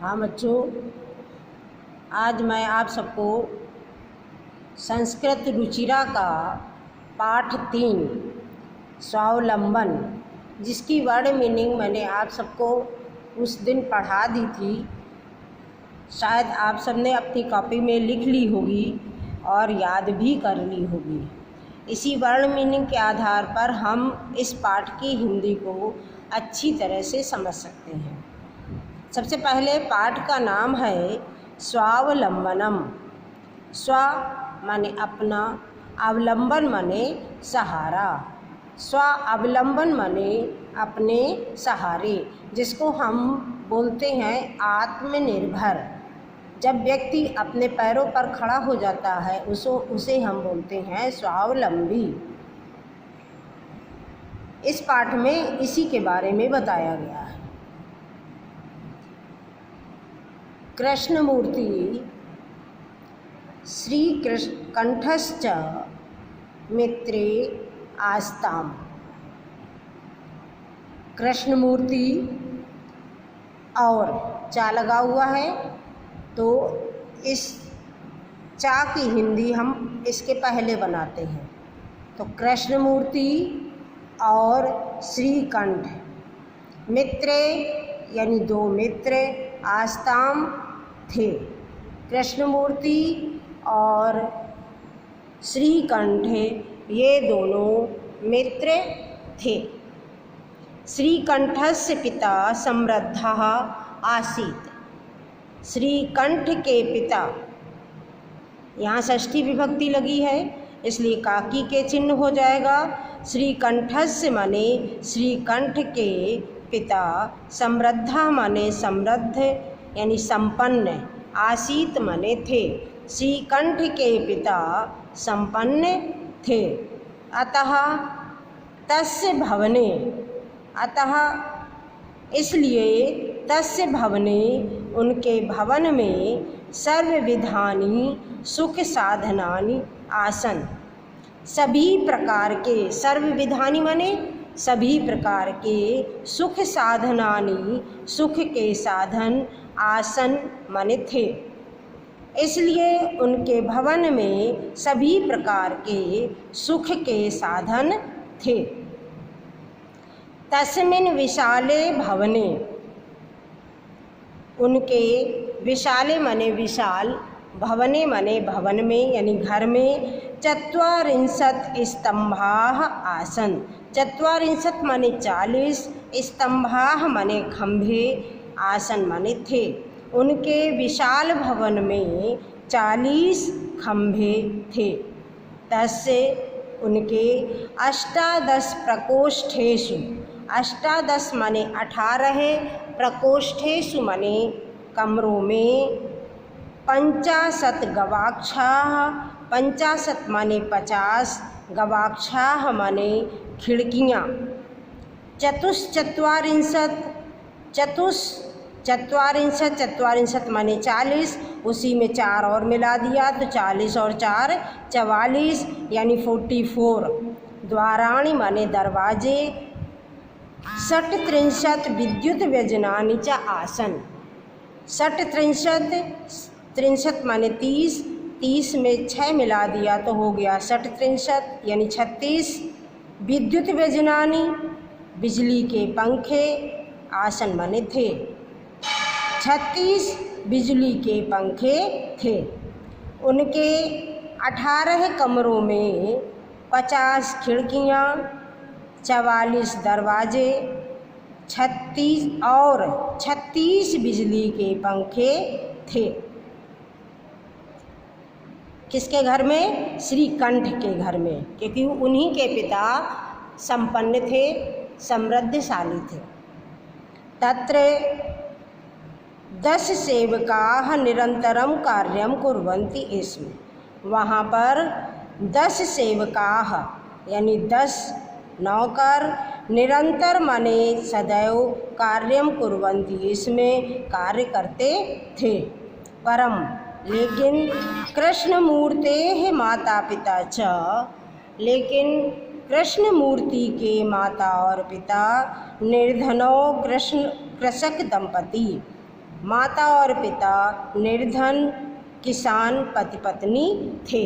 हाँ बच्चों, आज मैं आप सबको संस्कृत रुचिरा का पाठ 3 स्वावलंबन, जिसकी वर्ड मीनिंग मैंने आप सबको उस दिन पढ़ा दी थी। शायद आप सबने अपनी कॉपी में लिख ली होगी और याद भी कर ली होगी। इसी वर्ड मीनिंग के आधार पर हम इस पाठ की हिंदी को अच्छी तरह से समझ सकते हैं। सबसे पहले पाठ का नाम है स्वावलंबनम। स्व माने अपना, अवलंबन माने सहारा। स्वावलंबन माने अपने सहारे, जिसको हम बोलते हैं आत्मनिर्भर। जब व्यक्ति अपने पैरों पर खड़ा हो जाता है उसे हम बोलते हैं स्वावलंबी। इस पाठ में इसी के बारे में बताया गया है। कृष्णमूर्ति श्रीकंठश्च मित्रे आस्ताम। कृष्णमूर्ति और चा लगा हुआ है, तो इस चा की हिंदी हम इसके पहले बनाते हैं। तो कृष्णमूर्ति और श्रीकंठ, मित्रे यानी 2 मित्र, आस्ताम थे। कृष्णमूर्ति और श्रीकंठ ये दोनों मित्र थे। श्रीकंठस्य पिता समृद्धः आसीत्। श्रीकंठ के पिता, यहाँ षष्ठी विभक्ति लगी है इसलिए काकी के चिन्ह हो जाएगा। श्रीकंठस्य माने श्रीकंठ के पिता, समृद्धा माने समृद्ध यानी संपन्न, आसीत माने थे। श्रीकंठ के पिता संपन्न थे। अतः तस्य भवने, अतः इसलिए तस्य भवने उनके भवन में सर्वविधानि सुख साधनानि आसन। सभी प्रकार के, सर्वविधानि माने सभी प्रकार के, सुख साधनानि सुख के साधन, आसन माने थे। इसलिए उनके भवन में सभी प्रकार के सुख के साधन थे। तस्मिन् विशाले भवने, उनके विशाले माने विशाल, भवने माने भवन में यानी घर में, ४४ स्तंभाः आसन। ४४ माने 40, स्तंभाः माने खंभे, आसन माने थे। उनके विशाल भवन में 40 खंभे थे। तस्य उनके 18 प्रकोष्ठेषु, 18 माने 18, प्रकोष्ठेषु माने कमरों में, 50 गवाक्षाः, 50 माने 50, गवाक्षाः माने खिड़कियाँ। ४४ माने 40, उसी में 4 और मिला दिया तो 40 और 4 44 यानी 44। द्वाराणि माने दरवाजे। 38 विद्युत व्यजनानि च आसन। 38 माने 30, 30 में 6 मिला दिया तो हो गया 38 यानी 36। विद्युत व्यजनानि बिजली के पंखे, आसन माने थे। 36 बिजली के पंखे थे। उनके 18 कमरों में 50 खिड़कियाँ, 44 दरवाजे, 36 बिजली के पंखे थे। किसके घर में? श्रीकंठ के घर में, क्योंकि उन्हीं के पिता संपन्न थे, समृद्धशाली थे। तत्र 10 सेवकाः निरंतरं कार्यं कुर्वन्ति स्म। वहाँ पर 10 सेवकाः यानी 10 नौकर, निरंतर माने सदैव, कार्यं कुर्वन्ति इसमें कार्य करते थे। परम लेकिन कृष्णमूर्तेः माता पिता च, लेकिन कृष्णमूर्ति के माता और पिता निर्धनो कृषक दंपति, माता और पिता निर्धन किसान पति पत्नी थे।